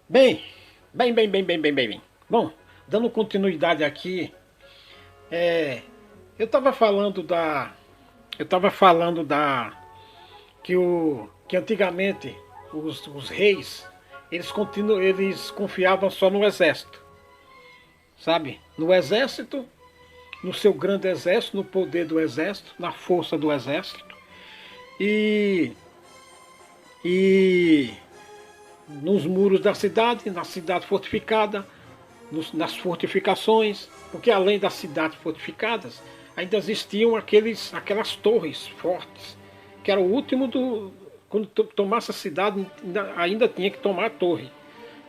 Bem, bem. Bom, dando continuidade aqui, é, eu estava falando que antigamente os reis, eles confiavam só no exército, sabe? No exército, no seu grande exército, no poder do exército, na força do exército e, e nos muros da cidade, na cidade fortificada, nas fortificações, porque além das cidades fortificadas, ainda existiam aquelas torres fortes, que era o último do. Quando tomasse a cidade, ainda tinha que tomar a torre.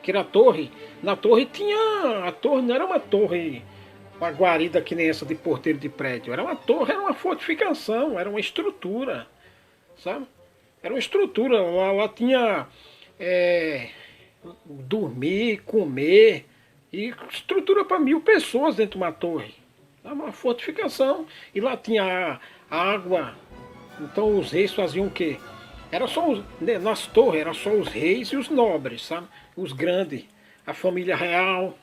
Que era a torre. Na torre tinha. A torre não era uma torre, uma guarida que nem essa de porteiro de prédio. Era uma torre, era uma fortificação, era uma estrutura. Sabe? Era uma estrutura. Lá tinha é, dormir, comer, e estrutura para 1.000 pessoas dentro de uma torre. Uma fortificação. E lá tinha água. Então os reis faziam o quê? Era só nas torres, era só os reis e os nobres, sabe? Os grandes, a família real,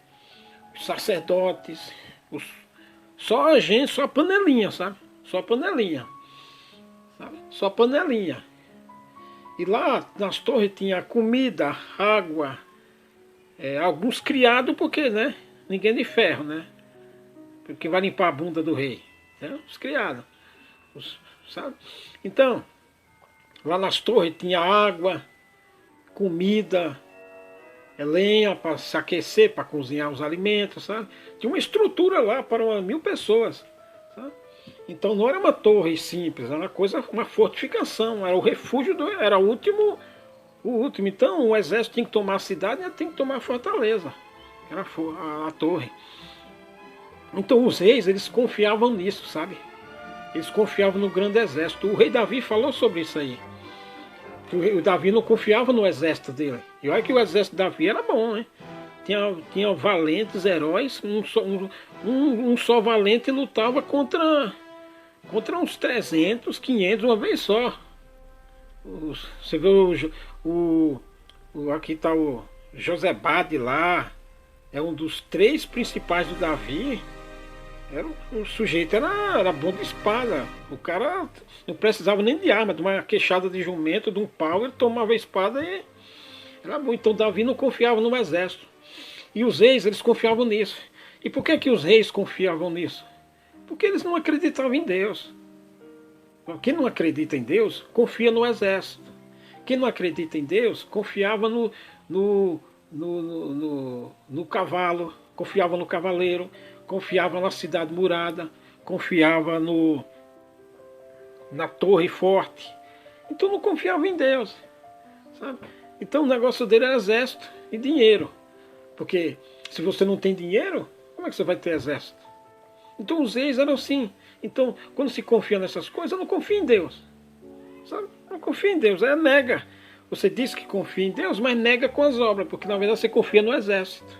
os sacerdotes, os, só a gente, só a panelinha, sabe? Só a panelinha, sabe? Só a panelinha. E lá nas torres tinha comida, água, alguns criados, porque, né? Ninguém de ferro, né? Porque vai limpar a bunda do rei. Né? Os criados, sabe? Então, lá nas torres tinha água, comida, lenha para se aquecer, para cozinhar os alimentos, sabe? Tinha uma estrutura lá para 1.000 pessoas, sabe? Então não era uma torre simples, era uma coisa, uma fortificação, era o refúgio, era o último. Então o exército tinha que tomar a cidade e tinha que tomar a fortaleza, que era a torre. Então os reis, eles confiavam nisso, sabe? Eles confiavam no grande exército. O rei Davi falou sobre isso aí. O Davi não confiava no exército dele. E olha que o exército de Davi era bom, né? Tinha valentes heróis. Um só valente lutava contra uns 300, 500 uma vez só. Você vê aqui está o Josebade lá. É um dos 3 principais do Davi. O sujeito era bom de espada. O cara não precisava nem de arma, de uma queixada de jumento, de um pau, ele tomava a espada e era bom. Então Davi não confiava no exército. E os reis, eles confiavam nisso. E por que os reis confiavam nisso? Porque eles não acreditavam em Deus. Quem não acredita em Deus, confia no exército. Quem não acredita em Deus, confiava no cavalo, confiava no cavaleiro, confiava na cidade murada, confiava na torre forte. Então não confiava em Deus, sabe? Então o negócio dele era exército e dinheiro. Porque se você não tem dinheiro, como é que você vai ter exército? Então os reis eram assim. Então quando se confia nessas coisas, não confia em Deus, sabe? Não confia em Deus, nega. Você diz que confia em Deus, mas nega com as obras, porque na verdade você confia no exército,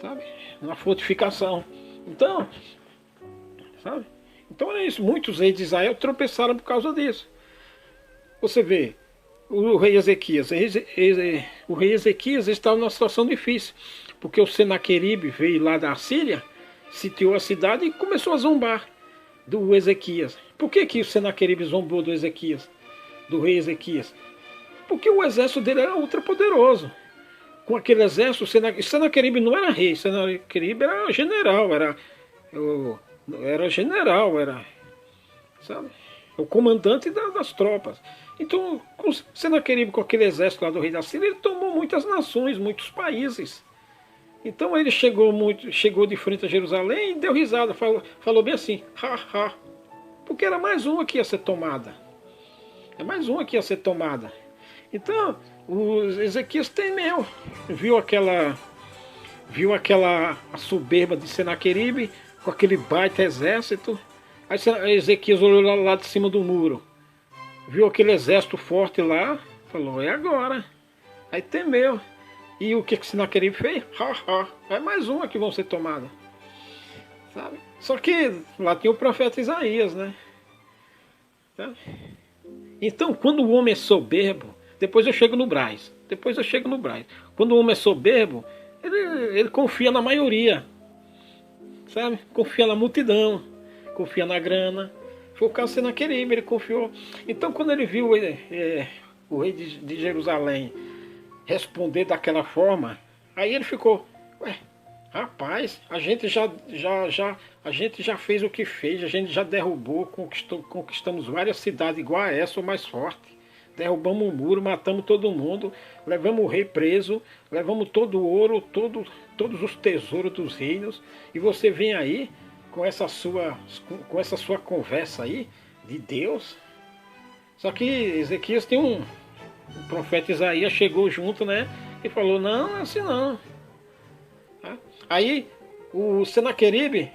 sabe? Na fortificação. Então, sabe? Então é isso. Muitos reis de Israel tropeçaram por causa disso. Você vê, o rei Ezequias. O rei Ezequias estava numa situação difícil, porque o Senaqueribe veio lá da Síria, sitiou a cidade e começou a zombar do Ezequias. Por que o Senaqueribe zombou do Ezequias, do rei Ezequias? Porque o exército dele era ultra poderoso. Com aquele exército, Senaqueribe não era rei, Senaqueribe era general, sabe, o comandante das tropas. Então, Senaqueribe com aquele exército lá do rei da Síria, ele tomou muitas nações, muitos países. Então ele chegou de frente a Jerusalém e deu risada, falou bem assim, ha, porque era mais uma que ia ser tomada. É mais uma que ia ser tomada. Então, o Ezequias temeu, viu aquela a soberba de Senaqueribe com aquele baita exército. Aí Ezequias olhou lá de cima do muro, viu aquele exército forte lá, falou, é agora. Aí temeu. E o que Senaqueribe fez? É mais uma que vão ser tomada, sabe? Só que lá tinha o profeta Isaías, né? Então, quando o homem é soberbo, Depois eu chego no Brás. Depois eu chego no Brás. Quando o homem é soberbo, ele confia na maioria. Sabe? Confia na multidão. Confia na grana. Foi o caso de Senaqueribe, ele confiou. Então quando ele viu o rei de Jerusalém responder daquela forma, aí ele ficou, ué, rapaz, a gente já fez o que fez, a gente já derrubou, conquistamos várias cidades igual a essa ou mais forte. Derrubamos um muro, matamos todo mundo, levamos o rei preso, levamos todo o ouro, todos os tesouros dos reinos, e você vem aí com essa sua conversa aí de Deus. Só que Ezequias tem o profeta Isaías chegou junto, né? E falou, não, assim não. Aí o Senaqueribe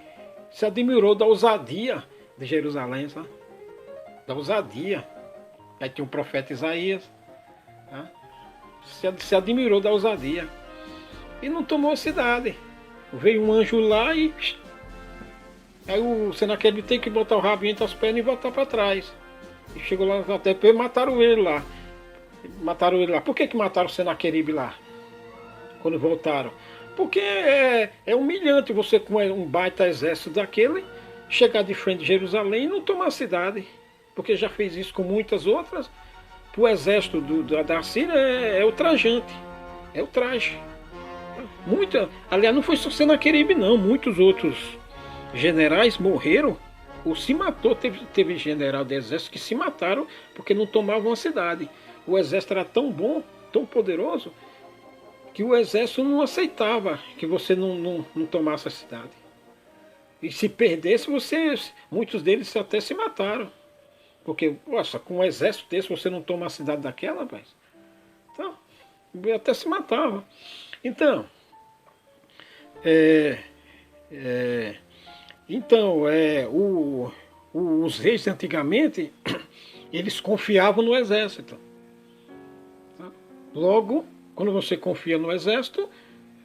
se admirou da ousadia de Jerusalém, sabe? Da ousadia. Aí tinha o profeta Isaías, tá? Se admirou da ousadia. E não tomou a cidade. Veio um anjo lá e... Aí o Senaqueribe tem que botar o rabo entre as pernas e voltar para trás. E chegou lá até depois mataram ele lá. Mataram ele lá. Por que mataram o Senaqueribe lá? Quando voltaram? Porque é humilhante você com um baita exército daquele chegar de frente de Jerusalém e não tomar a cidade. Porque já fez isso com muitas outras. O exército da Síria é ultrajante. É ultraje. Aliás, não foi só Senaqueribe não. Muitos outros generais morreram ou se matou. Teve general de exército que se mataram porque não tomavam a cidade. O exército era tão bom, tão poderoso, que o exército não aceitava que você não tomasse a cidade. E se perdesse, muitos deles até se mataram. Porque, nossa, com um exército desse você não toma a cidade daquela, rapaz. Então, até se matava. Então, os reis antigamente, eles confiavam no exército. Logo, quando você confia no exército,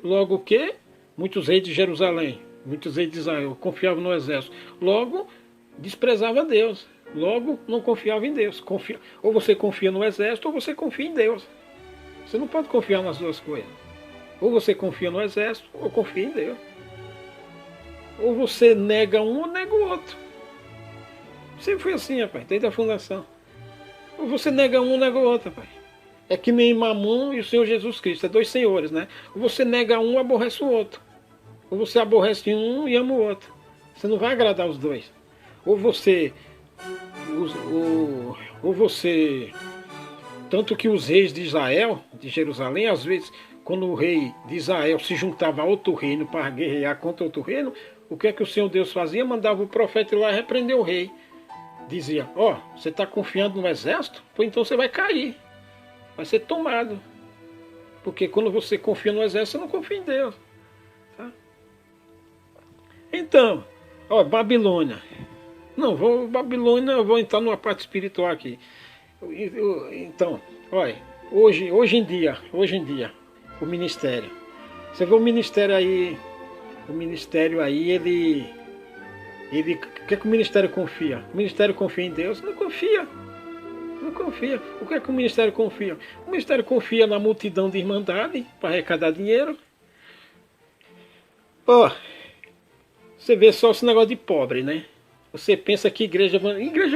logo que muitos reis de Jerusalém, muitos reis de Israel confiavam no exército, logo desprezava Deus, logo não confiava em Deus. Ou você confia no exército ou você confia em Deus. Você não pode confiar nas duas coisas. Ou você confia no exército ou confia em Deus. Ou você nega um ou nega o outro. Sempre foi assim, rapaz, desde a fundação. Ou você nega um ou nega o outro, rapaz. É que nem Mamon e o Senhor Jesus Cristo, é dois senhores, né? Ou você nega um, aborrece o outro. Ou você aborrece um e ama o outro. Você não vai agradar os dois. Ou você... Tanto que os reis de Israel, de Jerusalém, às vezes, quando o rei de Israel se juntava a outro reino para guerrear contra outro reino, o que é que o Senhor Deus fazia? Mandava o profeta ir lá repreender o rei. Dizia, você está confiando no exército? Pois então você vai cair. Vai ser tomado. Porque quando você confia no exército, você não confia em Deus. Tá? Então, Babilônia. Babilônia, eu vou entrar numa parte espiritual aqui. Então, olha, hoje em dia, o ministério. Você vê o ministério aí, ele o que é que o ministério confia? O ministério confia em Deus? Não confia. Não confia. O que é que o ministério confia? O ministério confia na multidão de irmandade para arrecadar dinheiro. Você vê só esse negócio de pobre, né? Você pensa que igreja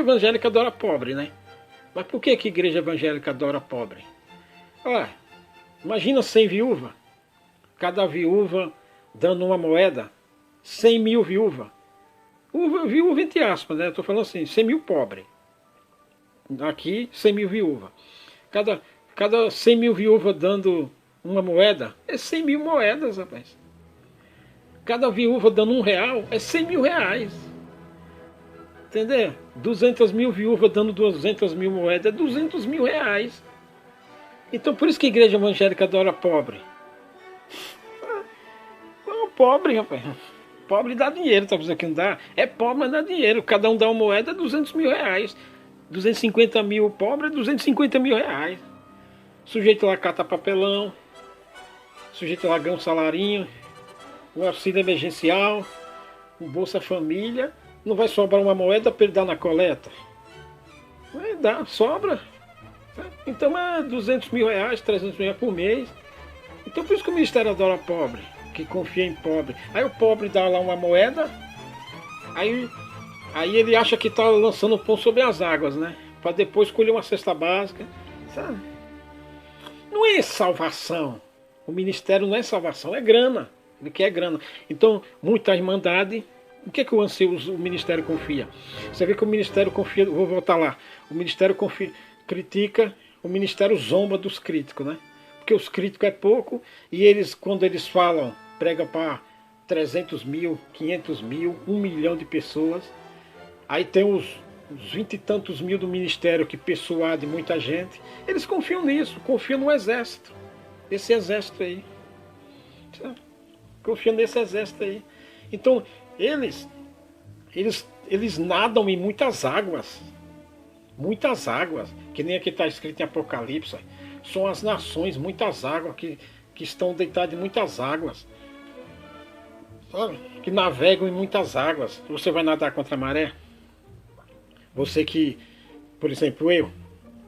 evangélica adora pobre, né? Mas por que igreja evangélica adora pobre? Imagina 100 viúvas. Cada viúva dando uma moeda. 100 mil viúvas. Viúva entre aspas, né? Estou falando assim, 100 mil pobres. Aqui, 100 mil viúvas. Cada 100 mil viúvas dando uma moeda, é 100 mil moedas, rapaz. Cada viúva dando R$1, é 100 mil reais. Entendeu? 200 mil viúvas dando 200 mil moedas, é 200 mil reais. Então por isso que a igreja evangélica adora pobre. Pobre, rapaz. Pobre dá dinheiro, tá dizendo que não dá? É pobre, mas dá dinheiro. Cada um dá uma moeda, é 200 mil reais. 250 mil pobre, é 250 mil reais. Sujeito lá cata papelão. Sujeito lá ganha um salarinho. Um auxílio emergencial. Um Bolsa Família. Não vai sobrar uma moeda para ele dar na coleta? Vai dar, sobra. Então é 200 mil reais, 300 mil reais por mês. Então por isso que o Ministério adora pobre, que confia em pobre. Aí o pobre dá lá uma moeda, aí, aí ele acha que está lançando pão sobre as águas, né? Para depois colher uma cesta básica, sabe? Não é salvação. O ministério não é salvação, é grana. Ele quer grana. Então, muita irmandade. O que é que o ministério confia? Você vê que o ministério confia. Vou voltar lá. O ministério confia, critica, o ministério zomba dos críticos, né? Porque os críticos é pouco e eles, quando eles falam, pregam para 300 mil, 500 mil, 1 milhão de pessoas. Aí tem os 20 e tantos mil do ministério que persuade muita gente. Eles confiam nisso, confiam no exército. Esse exército aí. Confiam nesse exército aí. Então, eles nadam em muitas águas. Muitas águas. Que nem aqui está escrito em Apocalipse. São as nações, muitas águas, que estão deitadas em muitas águas. Sabe? Que navegam em muitas águas. Você vai nadar contra a maré? Você que, por exemplo, eu.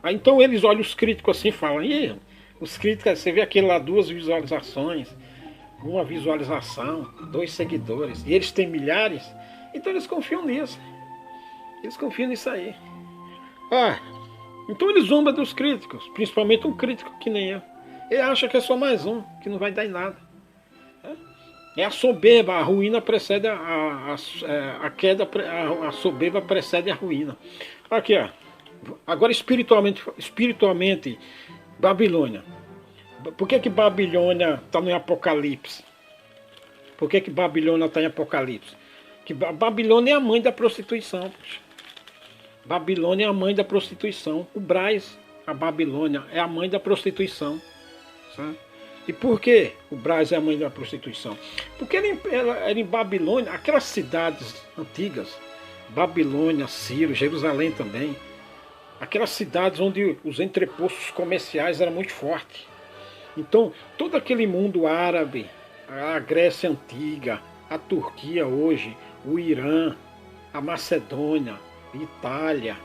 Aí então eles olham os críticos assim e falam, e os críticos, você vê aquele lá, 2 visualizações, 1 visualização, 2 seguidores, e eles têm milhares, então eles confiam nisso. Eles confiam nisso aí. Então eles zombam dos críticos, principalmente um crítico que nem eu. Ele acha que é só mais um, que não vai dar em nada. É a soberba, a ruína precede a queda, a soberba precede a ruína. Aqui, ó. Agora espiritualmente, Babilônia. Por que Babilônia está no Apocalipse? Por que Babilônia está em Apocalipse? Que Babilônia é a mãe da prostituição. Babilônia é a mãe da prostituição. O Braz, a Babilônia, é a mãe da prostituição. Sabe? E por que o Braz é a mãe da prostituição? Porque ela era em Babilônia, aquelas cidades antigas, Babilônia, Ciro, Jerusalém também, aquelas cidades onde os entrepostos comerciais eram muito fortes. Então, todo aquele mundo árabe, a Grécia Antiga, a Turquia hoje, o Irã, a Macedônia, Itália,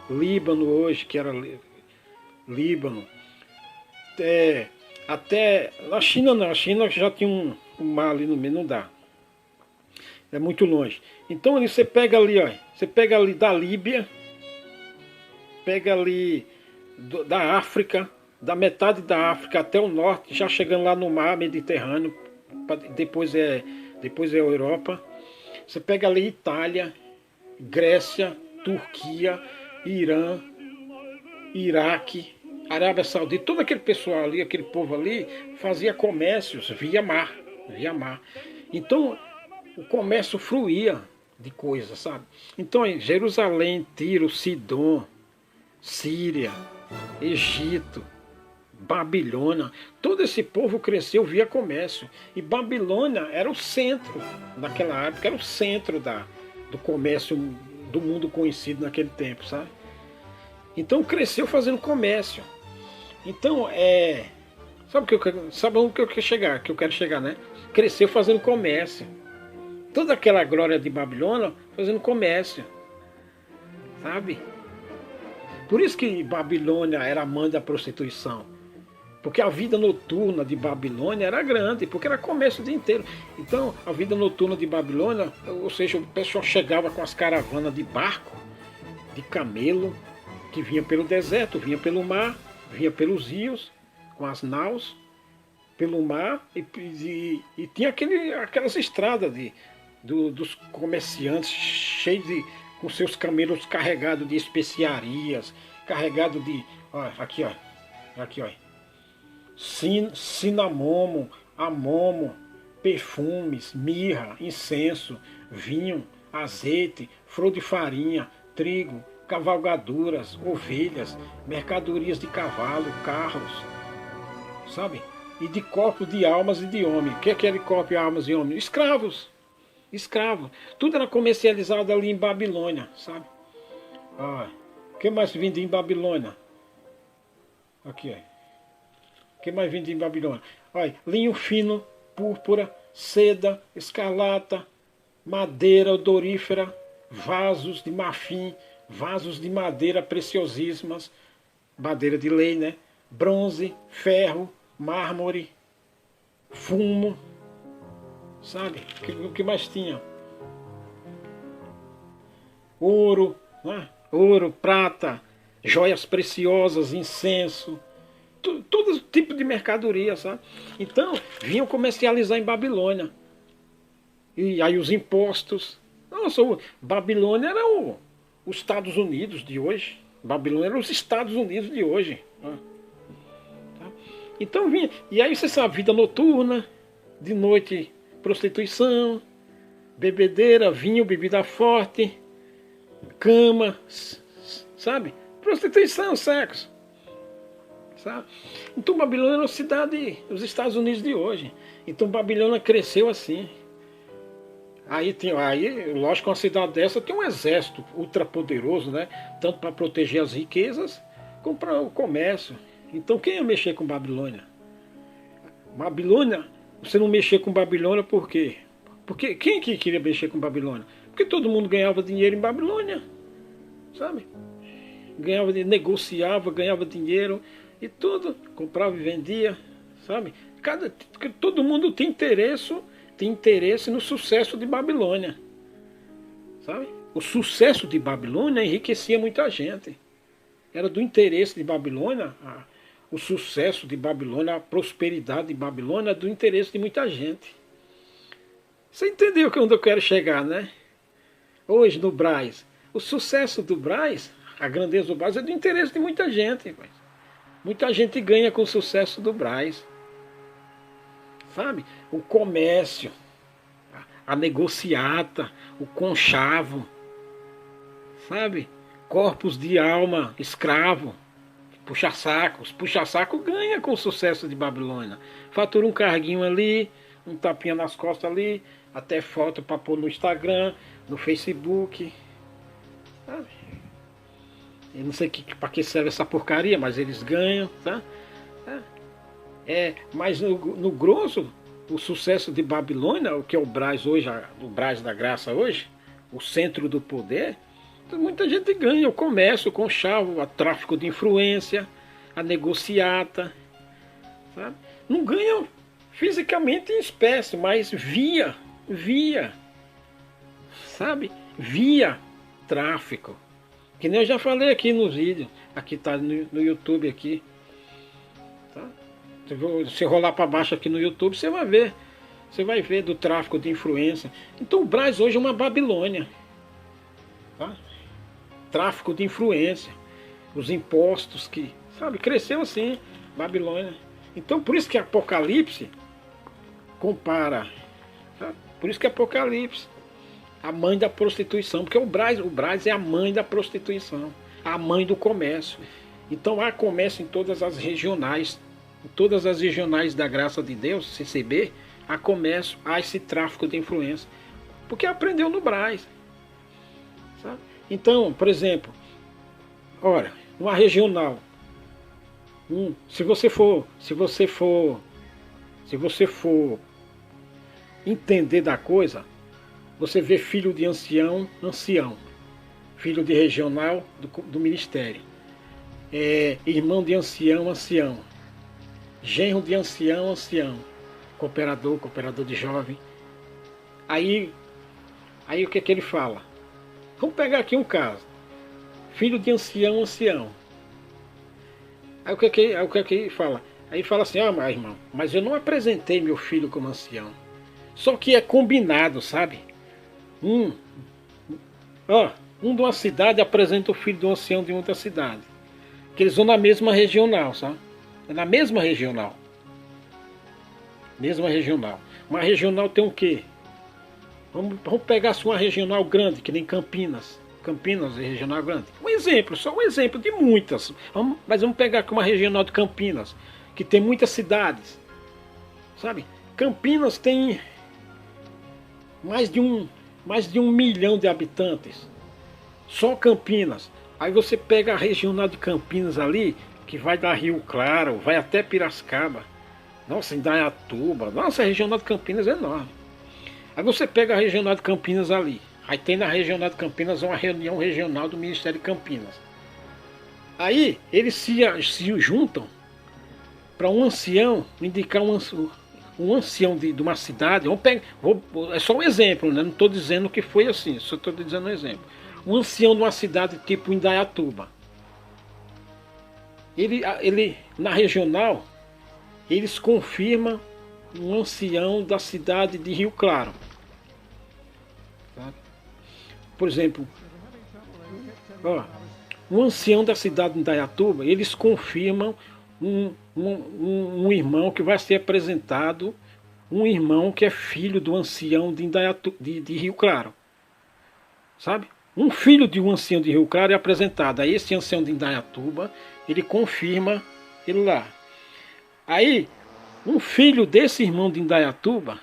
Líbano hoje, que era Líbano, até na China não, a China já tinha um mar ali no meio, não dá. É muito longe. Então você pega ali, ó, você pega ali da Líbia, pega ali da África, da metade da África até o norte, já chegando lá no mar Mediterrâneo, depois é a Europa. Você pega ali Itália, Grécia, Turquia, Irã, Iraque, Arábia Saudita, todo aquele pessoal ali, aquele povo ali, fazia comércios via mar. Então, o comércio fluía de coisas, sabe? Então, em Jerusalém, Tiro, Sidom, Síria, Egito, Babilônia, todo esse povo cresceu via comércio. E Babilônia era o centro, naquela época, era o centro do comércio do mundo conhecido naquele tempo, sabe? Então, cresceu fazendo comércio. Então, sabe onde que eu quero chegar, né? Cresceu fazendo comércio. Toda aquela glória de Babilônia fazendo comércio. Sabe? Por isso que Babilônia era a mãe da prostituição. Porque a vida noturna de Babilônia era grande, porque era comércio o dia inteiro. Então, a vida noturna de Babilônia, ou seja, o pessoal chegava com as caravanas de barco, de camelo, que vinha pelo deserto, vinha pelo mar, vinha pelos rios, com as naus, pelo mar, e tinha aquelas estradas dos comerciantes cheios com seus camelos carregados de especiarias, carregados de, aqui ó, cinamomo, amomo, perfumes, mirra, incenso, vinho, azeite, flor de farinha, trigo, cavalgaduras, ovelhas, mercadorias de cavalo, carros, sabe? E de corpo de almas e de homem. O que é de corpo de almas e homens? Escravos. Tudo era comercializado ali em Babilônia, sabe? O que mais vendia em Babilônia? Aqui, ó. O que mais vendia em Babilônia? Olha, linho fino, púrpura, seda, escarlata, madeira odorífera, vasos de marfim, vasos de madeira preciosíssimas, madeira de lei, né? Bronze, ferro, mármore, fumo, sabe? O que mais tinha? Ouro, né? Ouro, prata, joias preciosas, incenso, todo tipo de mercadoria, sabe? Então, vinham comercializar em Babilônia. E aí os impostos. Nossa, Babilônia era os Estados Unidos de hoje. Babilônia era os Estados Unidos de hoje. Né? Tá? Então vinha. E aí você sabe, vida noturna, de noite prostituição, bebedeira, vinho, bebida forte, cama, sabe? Prostituição, sexo. Sabe? Então Babilônia era uma cidade dos Estados Unidos de hoje. Então Babilônia cresceu assim. Aí, lógico, uma cidade dessa tem um exército ultrapoderoso, né? Tanto para proteger as riquezas, como para o comércio. Então quem ia mexer com Babilônia? Babilônia, você não mexer com Babilônia por quê? Porque quem que queria mexer com Babilônia? Porque todo mundo ganhava dinheiro em Babilônia, sabe? Negociava, ganhava dinheiro e tudo, comprava e vendia, sabe? Todo mundo tem interesse no sucesso de Babilônia, sabe? O sucesso de Babilônia enriquecia muita gente. Era do interesse de Babilônia, o sucesso de Babilônia, a prosperidade de Babilônia, é do interesse de muita gente. Você entendeu onde eu quero chegar, né? Hoje no Brás, o sucesso do Brás, a grandeza do Brás é do interesse de muita gente. Muita gente ganha com o sucesso do Brás. Sabe? O comércio, a negociata, o conchavo, sabe? Corpos de alma, escravo, puxa-saco ganha com o sucesso de Babilônia. Fatura um carguinho ali, um tapinha nas costas ali, até foto para pôr no Instagram, no Facebook, sabe? Eu não sei para que serve essa porcaria, mas eles ganham, tá? Mas no grosso, o sucesso de Babilônia, o que é o Brás hoje, o Brás da Graça hoje, o centro do poder, muita gente ganha o comércio, o conchavo, o tráfico de influência, a negociata, sabe? Não ganham fisicamente em espécie, mas via, sabe? Via tráfico. Que nem eu já falei aqui nos vídeos, aqui tá no YouTube aqui, tá? Se você rolar para baixo aqui no YouTube, você vai ver do tráfico de influência. Então o Brás hoje é uma Babilônia, tá? Tráfico de influência, os impostos que, sabe, cresceu assim, Babilônia. Então por isso que Apocalipse compara, tá? Por isso que Apocalipse, a mãe da prostituição, porque o Brás é a mãe da prostituição, a mãe do comércio. Então há comércio em todas as regionais, da graça de Deus, CCB, há comércio, há esse tráfico de influência, porque aprendeu no Brás, sabe? Então, por exemplo, ora, uma regional, se você for entender da coisa, você vê filho de ancião, filho de regional do ministério, irmão de ancião, genro de ancião, cooperador de jovem. Aí o que é que ele fala? Vamos pegar aqui um caso. Filho de ancião. Aí o que é que ele fala? Aí fala assim, mas irmão, mas eu não apresentei meu filho como ancião. Só que é combinado, sabe? Um de uma cidade apresenta o filho de um ancião de outra cidade. Que eles vão na mesma regional, sabe? É na mesma regional. Uma regional tem o quê? Vamos pegar assim, uma regional grande, que nem Campinas. Campinas é regional grande. Só um exemplo de muitas. Mas vamos pegar aqui uma regional de Campinas, que tem muitas cidades. Sabe? Campinas tem mais de 1 milhão de habitantes. Só Campinas. Aí você pega a regional de Campinas ali, que vai da Rio Claro, vai até Piracicaba. Nossa, Indaiatuba. Nossa, a regional de Campinas é enorme. Aí você pega a regional de Campinas ali. Aí tem na regional de Campinas uma reunião regional do Ministério de Campinas. Aí eles se juntam para um ancião indicar um ancião de uma cidade. É só um exemplo, né? Não estou dizendo que foi assim, só estou dizendo um exemplo. Um ancião de uma cidade tipo Indaiatuba. Ele na regional, eles confirmam um ancião da cidade de Rio Claro. Sabe? Por exemplo, ó, um ancião da cidade de Indaiatuba, eles confirmam um irmão que vai ser apresentado, um irmão que é filho do ancião de Rio Claro. Sabe? Um filho de um ancião de Rio Claro é apresentado. Aí esse ancião de Indaiatuba, ele confirma ele lá. Aí, um filho desse irmão de Indaiatuba,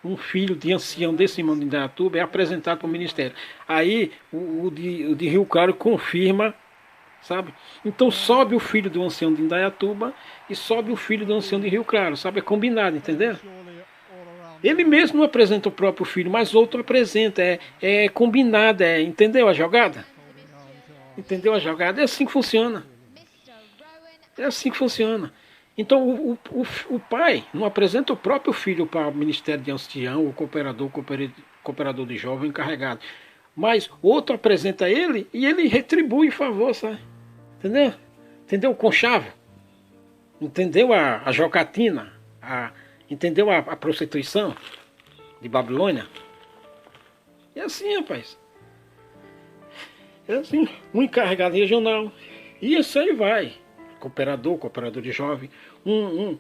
um filho de ancião desse irmão de Indaiatuba é apresentado para o ministério. Aí o de Rio Claro confirma, sabe? Então sobe o filho do ancião de Indaiatuba e sobe o filho do ancião de Rio Claro, sabe? É combinado, entendeu? Ele mesmo não apresenta o próprio filho, mas outro apresenta. É combinado, entendeu a jogada? Entendeu a jogada? É assim que funciona. É assim que funciona. Então o pai não apresenta o próprio filho para o Ministério de Ancião, o cooperador de jovem encarregado. Mas outro apresenta ele e ele retribui em favor, sabe? Entendeu? Entendeu o conchavo? Entendeu a jocatina? Entendeu a prostituição de Babilônia? É assim, rapaz. É assim. Um encarregado regional. E isso aí vai. Cooperador de jovem. Um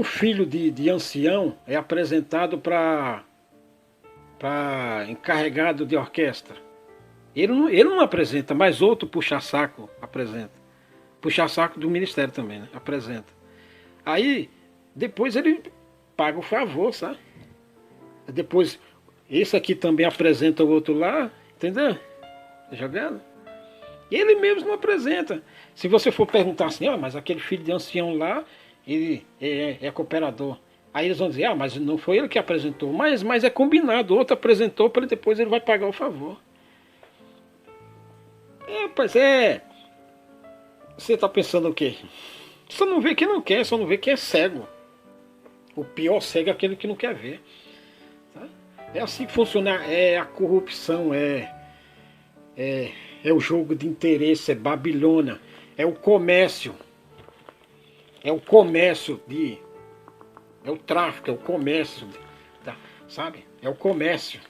filho de ancião é apresentado para encarregado de orquestra. Ele não apresenta, mas outro puxa-saco apresenta. Puxa-saco do ministério também, né? Apresenta. Aí, depois ele paga o favor, sabe? Depois, esse aqui também apresenta o outro lá, entendeu? Tá jogando? E ele mesmo não apresenta. Se você for perguntar assim, mas aquele filho de ancião lá, ele é cooperador. Aí eles vão dizer, mas não foi ele que apresentou. Mas é combinado, o outro apresentou, para depois ele vai pagar o favor. Você está pensando o quê? Só não vê quem não quer, só não vê quem é cego. O pior cego é aquele que não quer ver. Tá? É assim que funciona, a corrupção, é o jogo de interesse, é Babilônia, é o comércio. É o comércio é o tráfico, é o comércio, sabe? É o comércio.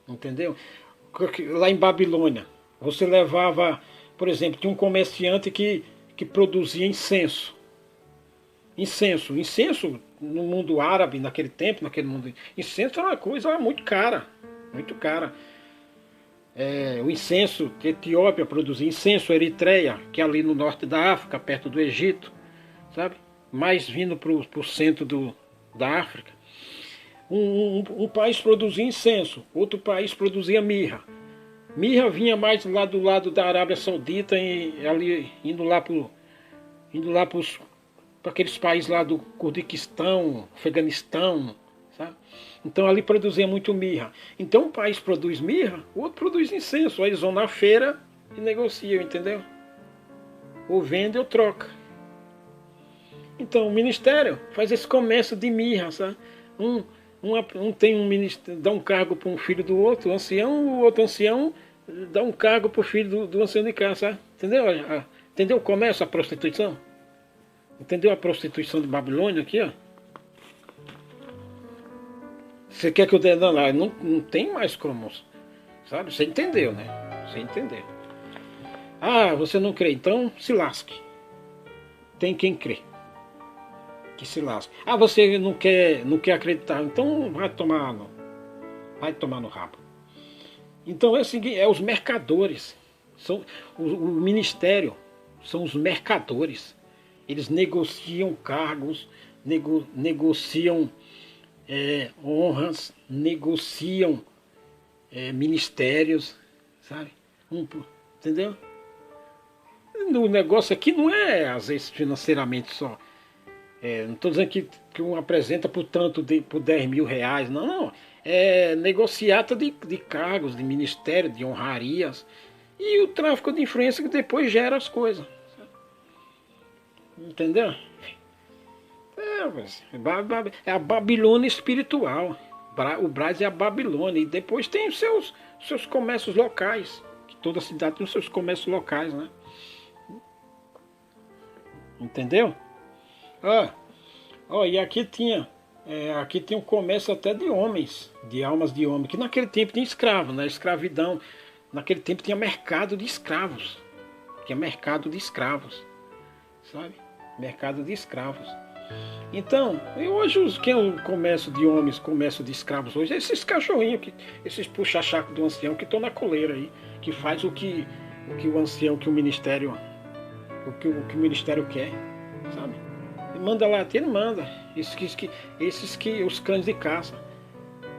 Entendeu? Lá em Babilônia, você levava, por exemplo, tinha um comerciante que produzia incenso. Incenso no mundo árabe, naquele tempo, naquele mundo, incenso era uma coisa muito cara, muito cara. O incenso, a Etiópia produzia incenso, a Eritreia, que é ali no norte da África, perto do Egito, sabe? Mais vindo para o centro da África. Um país produzia incenso, outro país produzia mirra. Mirra vinha mais lá do lado da Arábia Saudita, ali, indo lá para aqueles países lá do Curdiquistão, Afeganistão, sabe? Então ali produzia muito mirra. Então um país produz mirra, o outro produz incenso. Aí eles vão na feira e negociam, entendeu? Ou vende ou troca. Então o ministério faz esse comércio de mirra, sabe? Um tem um ministério, dá um cargo para um filho do outro, ancião, o outro ancião dá um cargo para o filho do ancião de casa, sabe? Entendeu? Entendeu o comércio, a prostituição? Entendeu a prostituição de Babilônia aqui, ó? Você quer que eu dê lá? Não tem mais como, sabe? Você entendeu, né? Você entendeu. Você não crê, então se lasque. Tem quem crê. Que se lasque. Você não quer acreditar, então vai tomar no rabo. Então é o seguinte, os mercadores. O ministério são os mercadores. Eles negociam cargos, negociam honras, negociam ministérios, sabe? Entendeu? O negócio aqui não é, às vezes, financeiramente só. Não estou dizendo que um apresenta por tanto, por 10 mil reais, não. É negociata de cargos, de ministério, de honrarias. E o tráfico de influência que depois gera as coisas. Entendeu? É a Babilônia espiritual. O Brás é a Babilônia. E depois tem os seus comércios locais. Toda cidade tem os seus comércios locais, né? Entendeu? E aqui tem um comércio até de homens, de almas de homens, que naquele tempo tinha escravo, né? Escravidão. Naquele tempo tinha mercado de escravos. Tinha mercado de escravos. Sabe? Mercado de escravos. Então, e hoje quem é o comércio de homens, comércio de escravos hoje? É esses cachorrinhos, esses puxa-saco do ancião que estão na coleira aí, que faz o que o ancião, que o ministério, o que o ministério quer, sabe? Ele manda lá, ele manda. Esses que os cães de caça.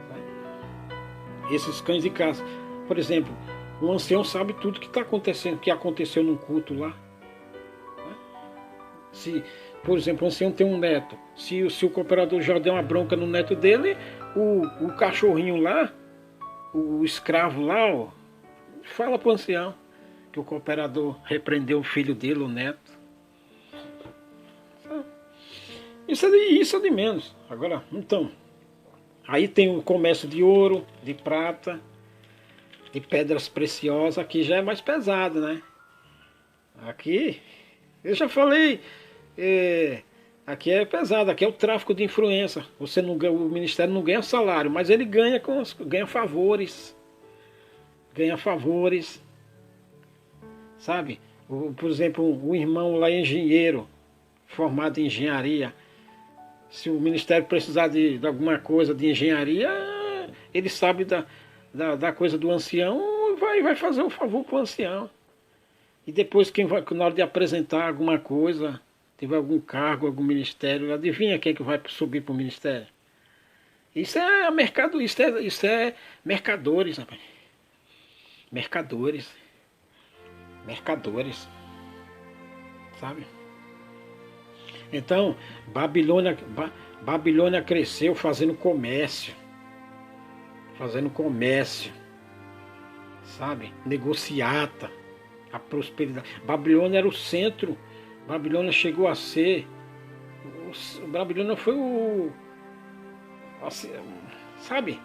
Sabe? Esses cães de caça. Por exemplo, o ancião sabe tudo que está acontecendo, que aconteceu num culto lá. Se, por exemplo, o ancião tem um neto. Se o cooperador já deu uma bronca no neto dele, o cachorrinho lá, o escravo lá, ó, fala para o ancião que o cooperador repreendeu o filho dele, o neto. Isso é de menos. Agora, então, aí tem o comércio de ouro, de prata, de pedras preciosas. Aqui já é mais pesado, né? Aqui, eu já falei, aqui é pesado, aqui é o tráfico de influência. Você não ganha, o ministério não ganha salário, mas ele ganha ganha favores. Ganha favores. Sabe? Por exemplo, o irmão lá é engenheiro, formado em engenharia. Se o ministério precisar de alguma coisa de engenharia, ele sabe da coisa do ancião, vai fazer o favor para o ancião. E depois, na hora de apresentar alguma coisa, tiver algum cargo, algum ministério, adivinha quem que vai subir para o ministério? Isso é mercado, isso é mercadores, rapaz. Mercadores. Mercadores. Sabe? Então, Babilônia cresceu fazendo comércio. Fazendo comércio. Sabe? Negociata. A prosperidade. Babilônia era o centro. Babilônia chegou a ser. Babilônia foi assim, sabe?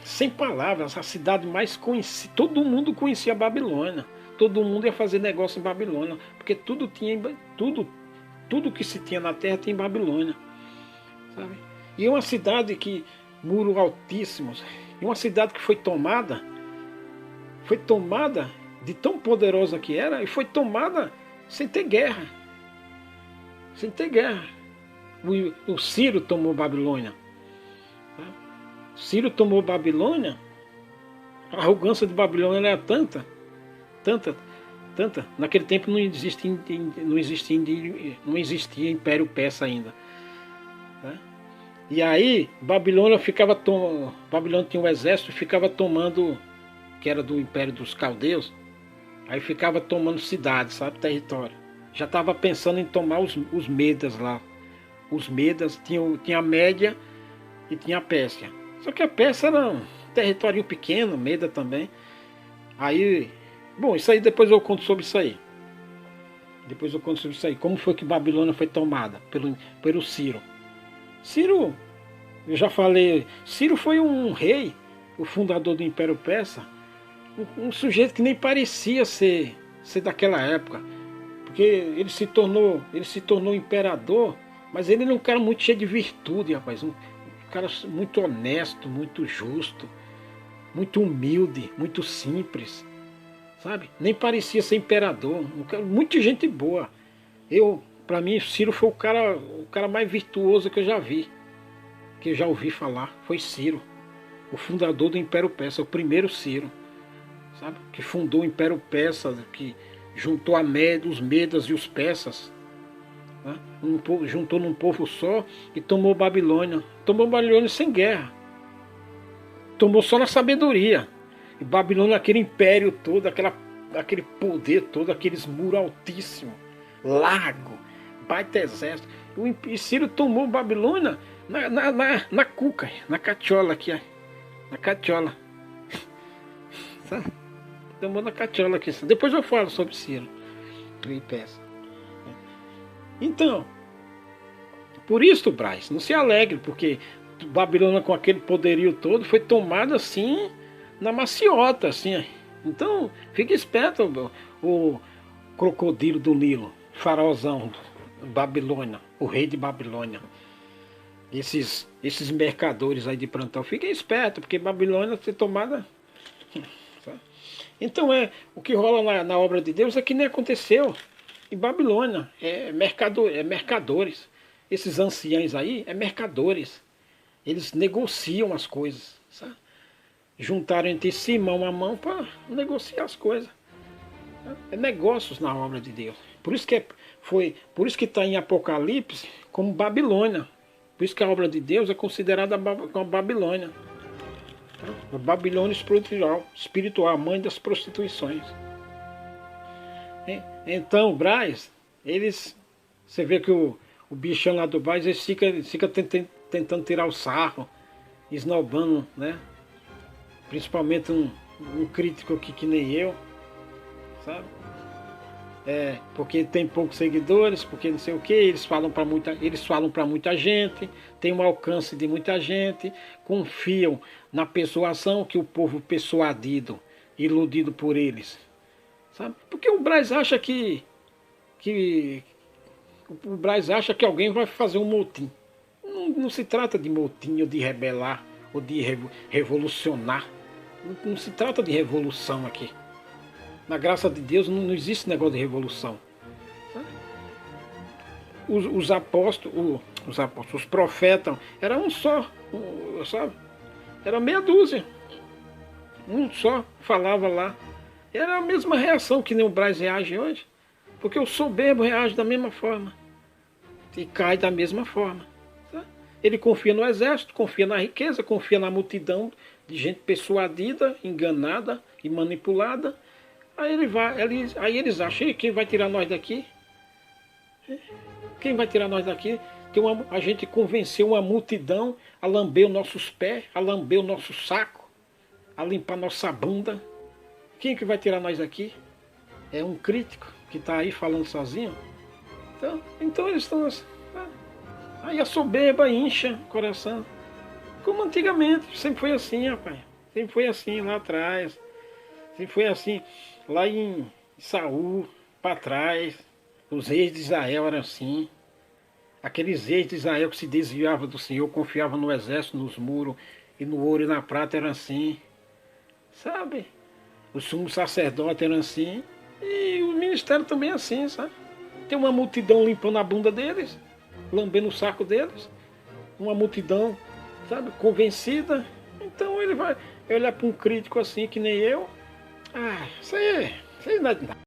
Sem palavras, a cidade mais conhecida. Todo mundo conhecia a Babilônia. Todo mundo ia fazer negócio em Babilônia. Porque tudo que se tinha na terra tinha em Babilônia. Sabe? E uma cidade que. Muros altíssimos. E uma cidade que foi tomada de tão poderosa que era, e foi tomada sem ter guerra. Sem ter guerra. O Ciro tomou Babilônia. Ciro tomou Babilônia. A arrogância de Babilônia era tanta. Naquele tempo não existia Império Persa ainda. E aí Babilônia tinha um exército, ficava tomando, que era do Império dos Caldeus, aí ficava tomando cidades, sabe, território. Já estava pensando em tomar os Medas lá. Os Medas tinha a Média e tinha a Pérsia. Só que a Pérsia era um território pequeno, Meda também. Aí, bom, isso aí depois eu conto sobre isso aí. Como foi que Babilônia foi tomada pelo Ciro. Ciro, eu já falei, Ciro foi um rei, o fundador do Império Persa, um sujeito que nem parecia ser daquela época, porque ele se tornou imperador, mas ele era um cara muito cheio de virtude, rapaz, um cara muito honesto, muito justo, muito humilde, muito simples, sabe? Nem parecia ser imperador, muita gente boa. Para mim, Ciro foi o cara mais virtuoso que eu já vi, que eu já ouvi falar, foi Ciro, o fundador do Império Persa, o primeiro Ciro, sabe? Que fundou o Império Persa, que juntou os Medas e os Persas, né? Juntou num povo só e tomou Babilônia. Tomou Babilônia sem guerra, tomou só na sabedoria. E Babilônia, aquele império todo, aquele poder todo, aqueles muros altíssimos, lago, baita exército. E Ciro tomou Babilônia na cuca, na catiola aqui, na catiola. Sabe? tomou na cachola aqui. Depois eu falo sobre Ciro e peça. Então, por isso, Braz, não se alegre, porque Babilônia com aquele poderio todo foi tomada assim na maciota, assim. Então, fique esperto, o crocodilo do Nilo, faraozão, Babilônia, o rei de Babilônia. Esses mercadores aí de plantão, fiquem espertos, porque Babilônia foi tomada. Então o que rola na obra de Deus é que nem aconteceu em Babilônia, mercadores. Esses anciãos aí é mercadores. Eles negociam as coisas, sabe? Juntaram entre si mão a mão para negociar as coisas. É negócios na obra de Deus. Por isso que está em Apocalipse como Babilônia. Por isso que a obra de Deus é considerada como Babilônia. A Babilônia espiritual, a mãe das prostituições. Então, Braz, você vê que o bichão lá do Braz, eles fica tentando tirar o sarro, esnobando, né? Principalmente um crítico que nem eu, sabe? Porque tem poucos seguidores, porque não sei o que, eles falam para muita gente, tem um alcance de muita gente, confiam na persuasão que o povo persuadido, iludido por eles, sabe? Porque o Braz acha que alguém vai fazer um motim. Não se trata de motim ou de rebelar ou de revolucionar. Não se trata de revolução aqui. Na graça de Deus não existe negócio de revolução. Os apóstolos, os profetas, era um só, sabe? Era meia dúzia. Um só falava lá. Era a mesma reação que nem o Braz reage hoje. Porque o soberbo reage da mesma forma. E cai da mesma forma. Ele confia no exército, confia na riqueza, confia na multidão de gente persuadida, enganada e manipulada. Aí eles acham, quem vai tirar nós daqui? Quem vai tirar nós daqui? A gente convenceu uma multidão a lamber os nossos pés, a lamber o nosso saco, a limpar nossa bunda. Quem que vai tirar nós daqui? É um crítico que está aí falando sozinho. Então eles estão assim. Aí a soberba incha o coração. Como antigamente, sempre foi assim, rapaz. Sempre foi assim lá atrás. Sempre foi assim lá em Saul, para trás. Os reis de Israel eram assim. Aqueles reis de Israel que se desviavam do Senhor, confiavam no exército, nos muros, e no ouro e na prata eram assim. Sabe? Os sumos sacerdotes eram assim. E o ministério também é assim, sabe? Tem uma multidão limpando a bunda deles, lambendo o saco deles. Uma multidão, sabe, convencida. Então ele vai olhar para um crítico assim, que nem eu. Isso aí não é nada.